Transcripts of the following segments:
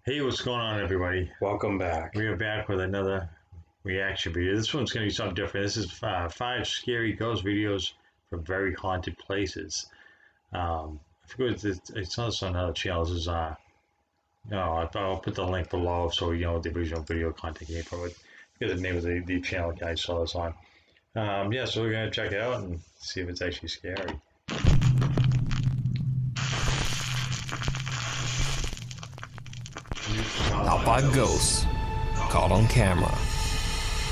Hey, what's going on, everybody? Welcome back. We are back with another reaction video. This one's going to be something different. This is 5 scary ghost videos from very haunted places. I forget it's also on another channel. This is no, I'll put the link below so you know what the original video content came from. Forget the name of the channel guys saw this on. Yeah, so we're gonna check it out and see if it's actually scary. Top 5 ghosts caught on camera.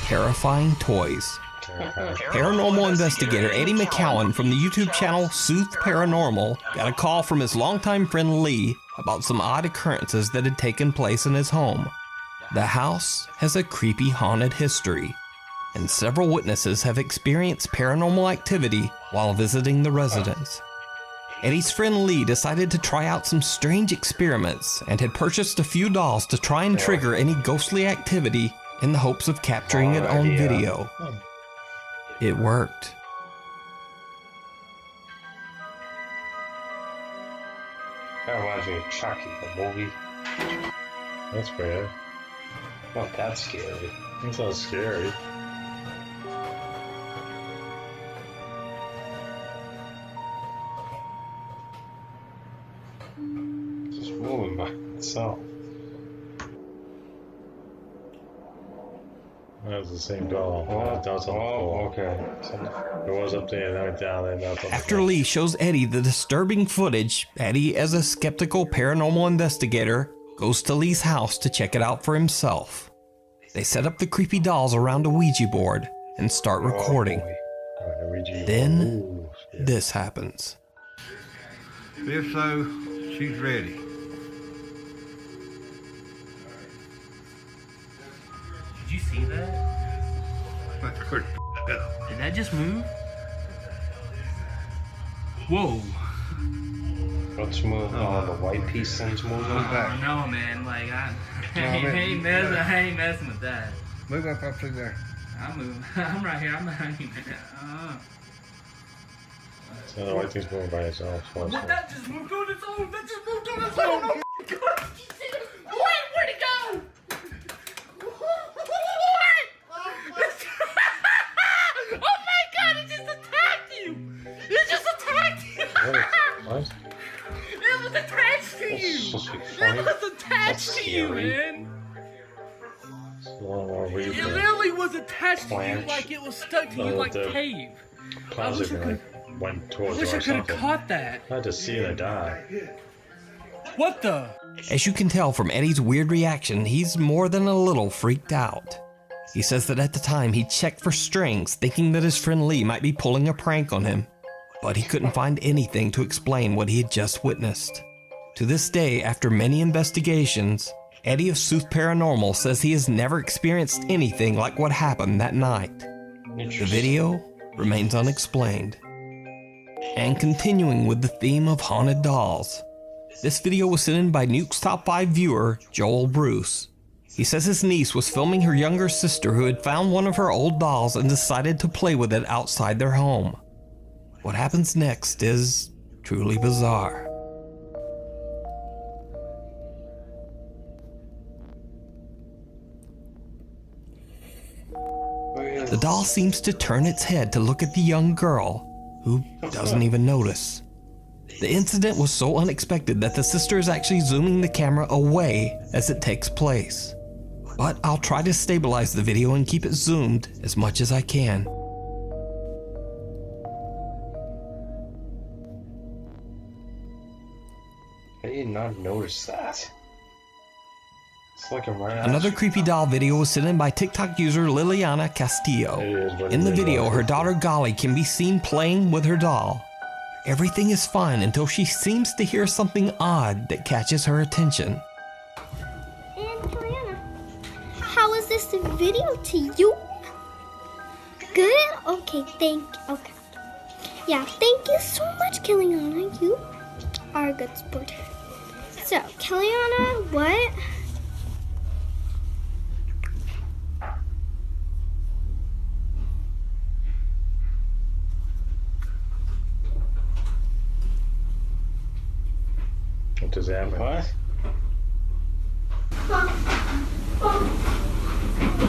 Terrifying toys. Paranormal investigator Eddie McCowan from the YouTube channel Sooth Paranormal got a call from his longtime friend Lee about some odd occurrences that had taken place in his home. The house has a creepy haunted history, and several witnesses have experienced paranormal activity while visiting the residence. Eddie's friend Lee decided to try out some strange experiments and had purchased a few dolls to try and trigger any ghostly activity in the hopes of capturing it on video. It worked. That reminds me of Chucky, the movie. That's bad. Not that scary. That sounds scary. Just moving by itself. That was the same doll. That was on the floor. Okay. It was up there, then went down, then up on the After floor. Lee shows Eddie the disturbing footage, Eddie, as a skeptical paranormal investigator, goes to Lee's house to check it out for himself. They set up the creepy dolls around a Ouija board and start recording. Then, Ooh, yeah. this happens. If so, she's ready. Did you see that? Did that just move? Whoa. What's moving? Oh, the white piece thing's moving. Oh no, man. Like I ain't messing with that. Move up through there. I'm moving. I'm right here. I'm behind you, man. So the white thing's moving by itself. What? That just moved on its own. That just moved on its own. Oh my God! Did you see it? Wait, where'd it go? Oh my God! It just attacked you. It just attacked you. What? It was attached to you! It was attached to you, man! It literally was attached to you like it was stuck to you like tape. I wish went I towards wish her I or could have something. caught that. I had to see her die. What the? As you can tell from Eddie's weird reaction, he's more than a little freaked out. He says that at the time he checked for strings, thinking that his friend Lee might be pulling a prank on him, but he couldn't find anything to explain what he had just witnessed. To this day, after many investigations, Eddie of Sooth Paranormal says he has never experienced anything like what happened that night. The video remains unexplained. And continuing with the theme of haunted dolls, this video was sent in by Nuke's Top 5 viewer, Joel Bruce. He says his niece was filming her younger sister who had found one of her old dolls and decided to play with it outside their home. What happens next is truly bizarre. The doll seems to turn its head to look at the young girl, who doesn't even notice. The incident was so unexpected that the sister is actually zooming the camera away as it takes place. But I'll try to stabilize the video and keep it zoomed as much as I can. I did not notice that. It's like I'm right Another creepy doll video was sent in by TikTok user Liliana Castillo. In the video, her daughter Golly can be seen playing with her doll. Everything is fine until she seems to hear something odd that catches her attention. And Kaliana, how was this video to you? Good? Okay, thank you. Okay. Yeah, thank you so much, Kaliana. You are a good sport. So, Kaliana, what? What does that mean? What?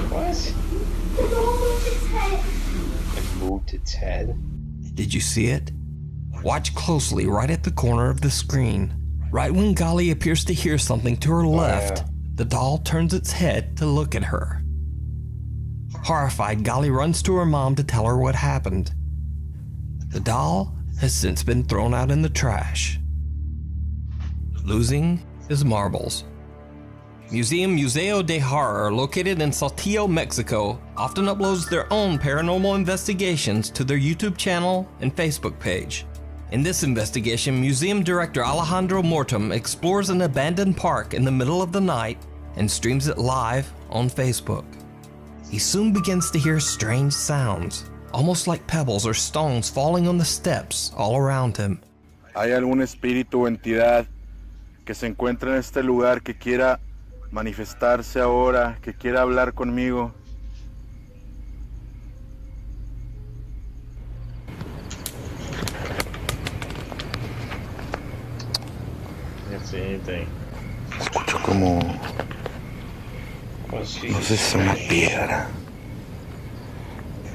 What? The doll moved its head. It moved its head. Did you see it? Watch closely right at the corner of the screen. Right when Golly appears to hear something to her left, yeah. the doll turns its head to look at her. Horrified, Golly runs to her mom to tell her what happened. The doll has since been thrown out in the trash. Losing his marbles. Museo de Horror, located in Saltillo, Mexico, often uploads their own paranormal investigations to their YouTube channel and Facebook page. In this investigation, museum director Alejandro Mortem explores an abandoned park in the middle of the night and streams it live on Facebook. He soon begins to hear strange sounds, almost like pebbles or stones falling on the steps all around him. ¿Hay algún espíritu o entidad que se encuentra en este lugar que quiera manifestarse ahora, que quiera hablar conmigo? Can't see anything. Escucho como, What's she? no sé si es una piedra.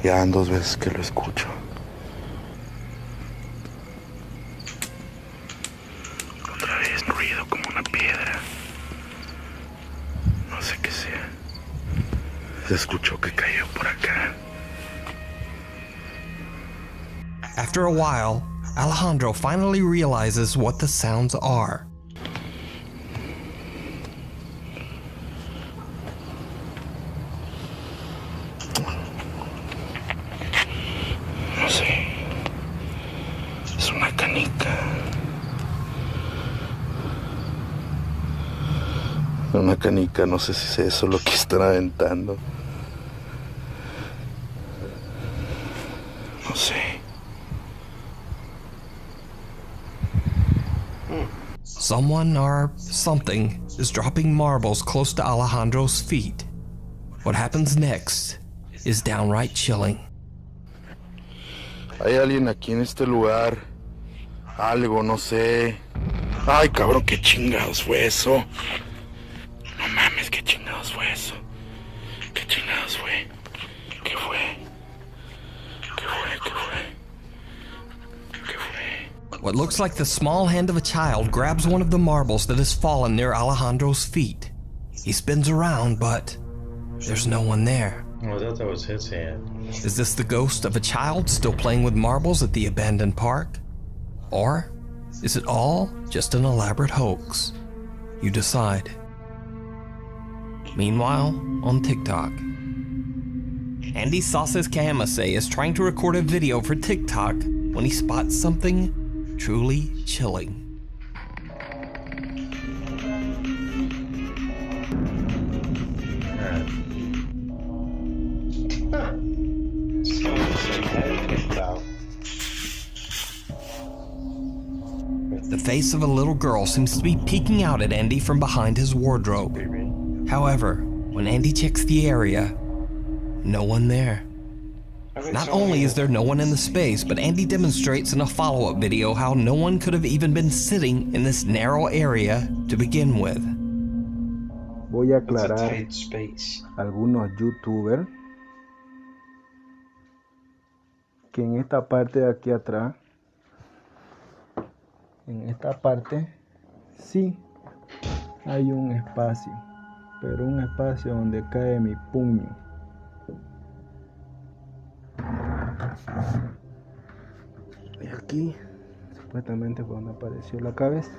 Ya van 2 veces que lo escucho. Otra vez ruido como una piedra. No sé qué sea. Se escuchó que cayó por acá. After a while, Alejandro finally realizes what the sounds are. No sé. Es una canica. Una canica, no sé si es eso lo que están aventando. No sé. Someone or something is dropping marbles close to Alejandro's feet. What happens next is downright chilling. Hay alguien aquí en este lugar. Algo, no sé. Ay, cabrón, qué chingados fue eso. No mames, qué chingados fue eso. ¿Qué chingados fue? ¿Qué fue? ¿Qué fue? ¿Qué fue? ¿Qué fue? What looks like the small hand of a child grabs one of the marbles that has fallen near Alejandro's feet. He spins around, but there's no one there. Oh, I thought that was his hand. Is this the ghost of a child still playing with marbles at the abandoned park? Or is it all just an elaborate hoax? You decide. Meanwhile, on TikTok, Andy Sauces Kahamase is trying to record a video for TikTok when he spots something truly chilling. The face of a little girl seems to be peeking out at Andy from behind his wardrobe. However, when Andy checks the area, no one there. Not only is there no one in the space, but Andy demonstrates in a follow-up video how no one could have even been sitting in this narrow area to begin with. Voy a It's a aclarar tight space. algunos youtubers que en esta parte de aquí atrás, en esta parte sí hay un espacio, pero un espacio donde cae mi puño. Y aquí supuestamente fue donde apareció la cabeza.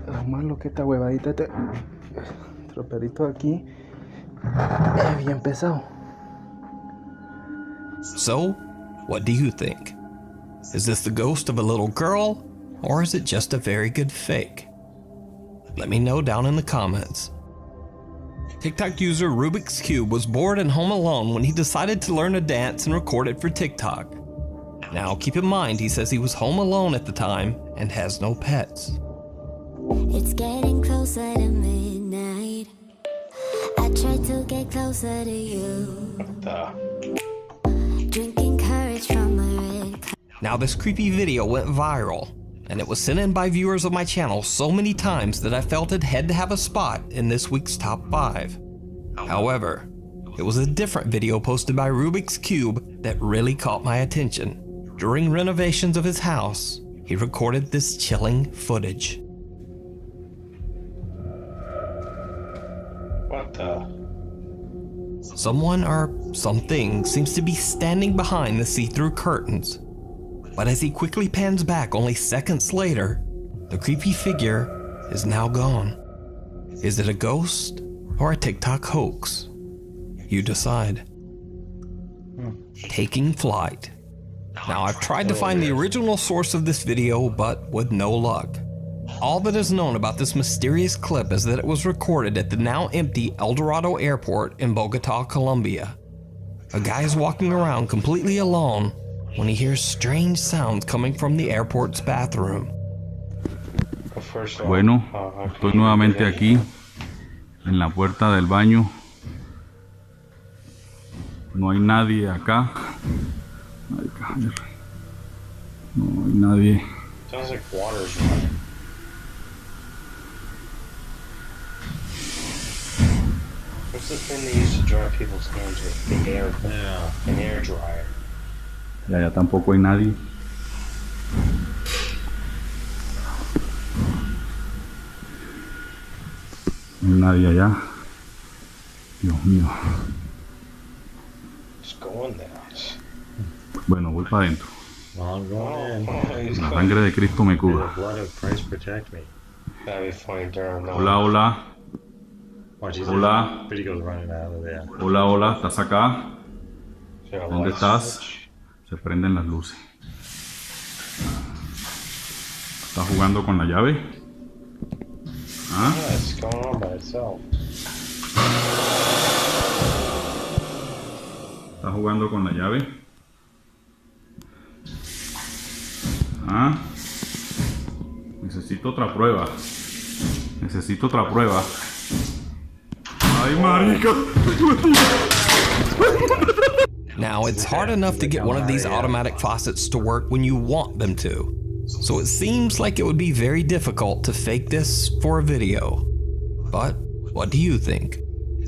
Lo malo que esta huevadita, este troperito aquí es bien pesado. So, what do you think? Is this the ghost of a little girl, or is it just a very good fake? Let me know down in the comments. TikTok user Rubik's Cube was bored and home alone when he decided to learn a dance and record it for TikTok. Now, keep in mind, he says he was home alone at the time and has no pets. It's getting closer to midnight. I try to get closer to you. Drinking courage from my red cup. Now, this creepy video went viral, and it was sent in by viewers of my channel so many times that I felt it had to have a spot in this week's top 5. However, it was a different video posted by Rubik's Cube that really caught my attention. During renovations of his house, he recorded this chilling footage. What the? Someone or something seems to be standing behind the see-through curtains. But as he quickly pans back only seconds later, the creepy figure is now gone. Is it a ghost or a TikTok hoax? You decide. Taking flight. Now I've tried to find the original source of this video, but with no luck. All that is known about this mysterious clip is that it was recorded at the now empty El Dorado Airport in Bogota, Colombia. A guy is walking around completely alone when he hears strange sounds coming from the airport's bathroom. Bueno, estoy nuevamente aquí en la puerta del baño. No hay nadie acá. Ay, cállate. No hay nadie. Sounds like water's running. What's the thing they used to dry people's hands with? The air. Yeah. An air dryer. Y allá tampoco hay nadie. No hay nadie allá. Dios mío. Just go in there. Bueno, voy para adentro. Well, I'm going in. La sangre de Cristo me May the cubra. blood of Christ protect me. That'd be funny during the... Hola, hola. Watch these Hola. videos running out of there. Hola, hola. ¿Estás acá? Yeah, ¿Dónde light estás? switch. Se prenden las luces. ¿Estás jugando con la llave? ¿Ah? Yeah, it's going on by itself. ¿Estás jugando con la llave? ¿Ah? Necesito otra prueba. Necesito otra prueba. ¡Ay, marica! Now, it's hard enough to get one of these automatic faucets to work when you want them to. So it seems like it would be very difficult to fake this for a video. But what do you think?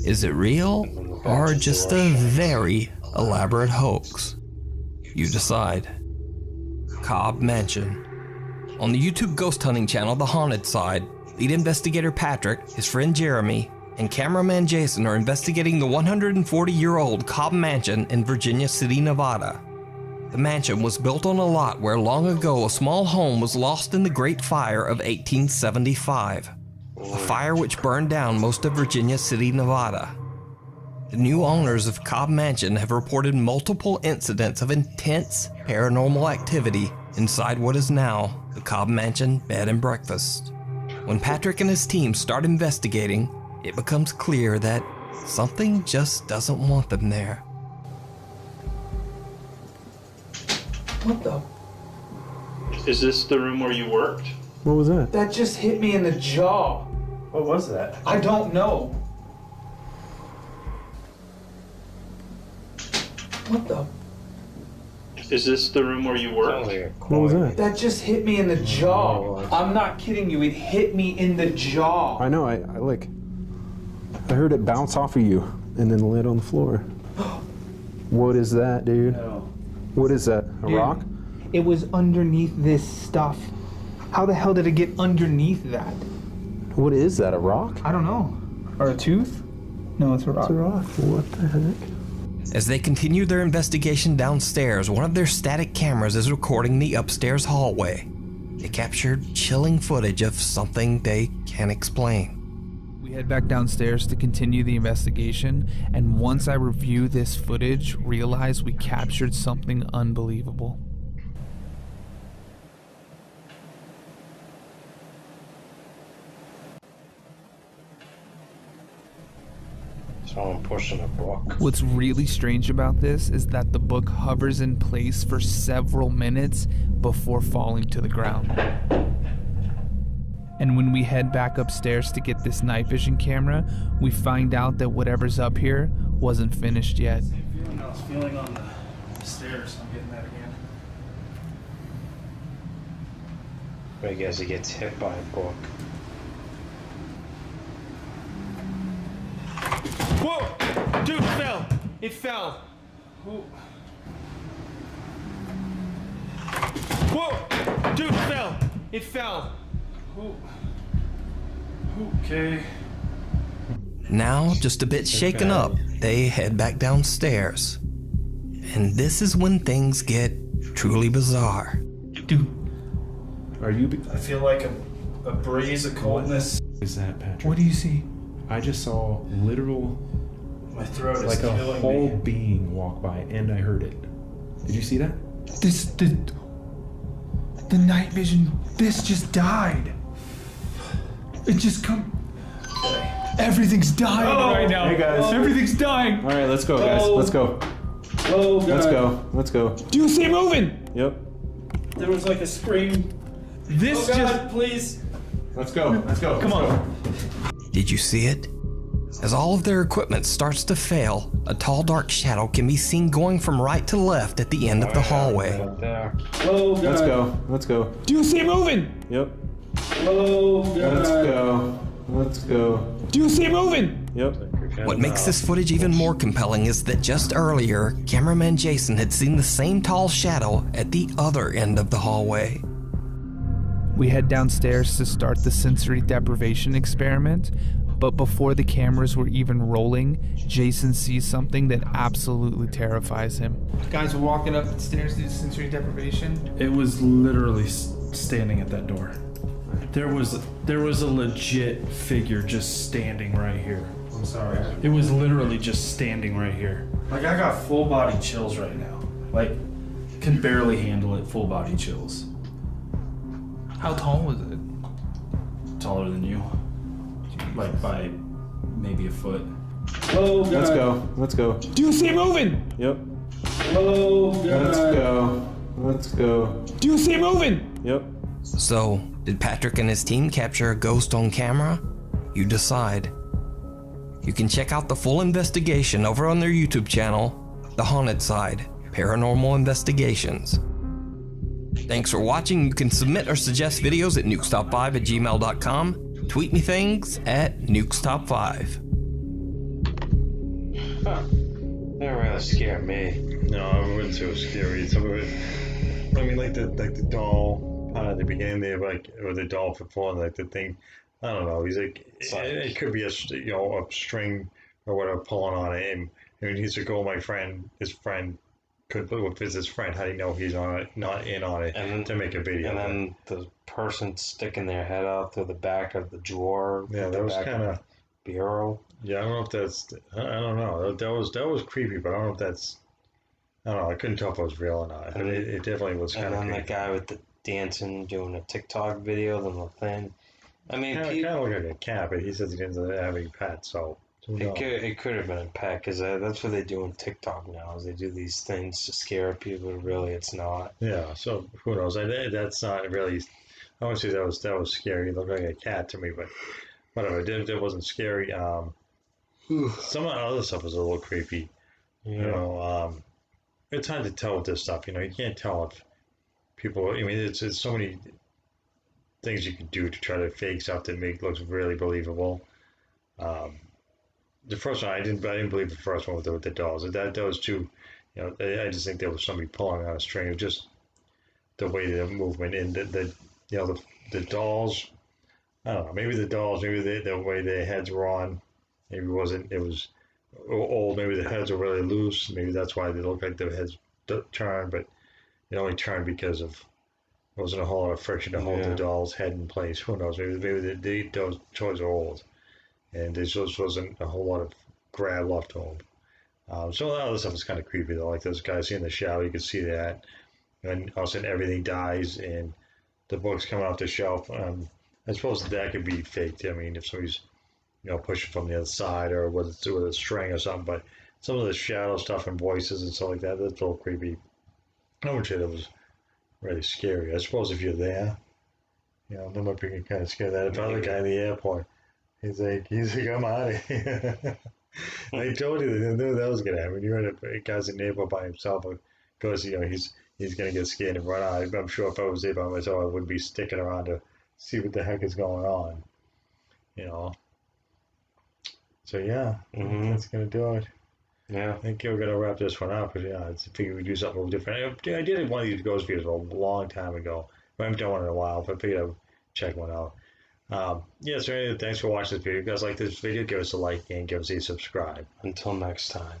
Is it real or just a very elaborate hoax? You decide. Cobb Mansion. On the YouTube ghost hunting channel, The Haunted Side, lead investigator Patrick, his friend Jeremy, and cameraman Jason are investigating the 140-year-old Cobb Mansion in Virginia City, Nevada. The mansion was built on a lot where long ago a small home was lost in the Great Fire of 1875, a fire which burned down most of Virginia City, Nevada. The new owners of Cobb Mansion have reported multiple incidents of intense paranormal activity inside what is now the Cobb Mansion Bed and Breakfast. When Patrick and his team start investigating, it becomes clear that something just doesn't want them there. What the? Is this the room where you worked? What was that? That just hit me in the jaw. What was that? I don't know. What the? Is this the room where you worked? What was that? That just hit me in the jaw. I'm not kidding you. It hit me in the jaw. I know. I heard it bounce off of you and then land on the floor. What is that, dude? No. What is that? A rock? It was underneath this stuff. How the hell did it get underneath that? What is that? A rock? I don't know. Or a tooth? No, it's a rock. It's a rock. What the heck? As they continue their investigation downstairs, one of their static cameras is recording the upstairs hallway. It captured chilling footage of something they can't explain. We head back downstairs to continue the investigation, and once I review this footage, realize we captured something unbelievable. Someone pushing a book. What's really strange about this is that the book hovers in place for several minutes before falling to the ground. And when we head back upstairs to get this night vision camera, we find out that whatever's up here wasn't finished yet. I was feeling on the stairs. I'm getting that again. I guess he gets hit by a book. Whoa! Dude, it fell! It fell! Whoa! Dude, it fell! It fell! Okay. Now, just a bit shaken up, they head back downstairs. And this is when things get truly bizarre. Are you? I feel like a breeze, a coldness. What is that, Patrick? What do you see? I just saw literal, My throat is like a killing whole me. being walk by, and I heard it. Did you see that? The night vision, this just died. It just come. Everything's dying right now. Hey guys. Everything's dying. All right, let's go, guys. Let's go. Oh, God. Let's go. Let's go. Do you see it moving? Yep. There was like a scream. This Oh, God, just. please. Let's go. Let's go. Come Let's on. go. Did you see it? As all of their equipment starts to fail, a tall dark shadow can be seen going from right to left at the end of the hallway. Right there. Oh, God. Let's go. Let's go. Do you see it moving? Yep. Oh, God. Let's go. Let's go. Do you see it moving? Yep. What makes this footage even more compelling is that just earlier, cameraman Jason had seen the same tall shadow at the other end of the hallway. We head downstairs to start the sensory deprivation experiment, but before the cameras were even rolling, Jason sees something that absolutely terrifies him. Guys are walking up the stairs to do sensory deprivation. It was literally standing at that door. There was a legit figure just standing right here. I'm sorry. It was literally just standing right here. Like, I got full body chills right now. Like, can barely handle it, full body chills. How tall was it? Taller than you. Like, by maybe a foot. Oh, God. Let's go. Let's go. Do you see it moving? Yep. Oh, God. Let's go. Let's go. Do you see it moving? Yep. So, did Patrick and his team capture a ghost on camera? You decide. You can check out the full investigation over on their YouTube channel, The Haunted Side, Paranormal Investigations. Thanks for watching. You can submit or suggest videos at nukestop5@gmail.com. Tweet me things at nukestop5. Huh. That really scared me. No, it wasn't so scary. Some of it, I mean, like the doll part at the beginning there, like, or the doll for falling, like the thing. I don't know. He's like, it could be a string or whatever pulling on it. And I mean, he's like, oh, his friend could, if it's his friend, how do you know he's on it, not in on it, And then, to make a video? And then the person sticking their head out through the back of the drawer. Yeah, that was kind of bureau. Yeah, I don't know if that's. I don't know. That was creepy, but I don't know if that's. I don't know. I couldn't tell if it was real or not. And it definitely was kind of. And then creepy. the guy with the dancing, doing a TikTok video, then the thing. I mean, Kind of looked like a cat, but he says he didn't have any pets, so. it could have been a pet, because that's what they do on TikTok now. Is they do these things to scare people. Really, it's not. Yeah, so who knows? That's not really. I would say that was scary. It looked like a cat to me, but whatever. It wasn't scary. Some of the other stuff was a little creepy. Yeah. You know, it's hard to tell with this stuff. You know, you can't tell if people. I mean, it's so many things you can do to try to fake stuff that make looks really believable. The first one, I didn't believe the first one with the dolls. That was too. You know, I just think there was somebody pulling on a string. It was just the way the movement and the dolls. I don't know. Maybe the dolls. Maybe the way their heads were on. Maybe it was old. Maybe the heads were really loose. Maybe that's why they look like their heads turned. But it only turned because there wasn't a whole lot of friction to hold the doll's head in place. Who knows? Maybe those toys are old, and there just wasn't a whole lot of grab left to them. So all this stuff is kind of creepy though. Like those guys in the shower, you can see that, and all of a sudden everything dies, and the book's coming off the shelf. I suppose that could be faked. I mean, if somebody's pushing from the other side, or with a string or something. But some of the shadow stuff and voices and stuff like that, that's a little creepy. I wouldn't say that was really scary. I suppose if you're there, that might be kind of scary. That other guy in the airport, he's like, I'm out of here. I told you, they knew that was gonna happen. You had a guy's in the airport by himself, because he's he's gonna get scared and run out. I'm sure if I was there by myself, I wouldn't be sticking around to see what the heck is going on. You know. So yeah, that's gonna do it. Yeah, I think we're gonna wrap this one up. But yeah, I figured we'd do something a little different. I did one of these ghost videos a long time ago. I haven't done one in a while, but I figured I'd check one out. Yeah, so anyway, thanks for watching this video. If you guys like this video, give us a like and give us a subscribe. Until next time.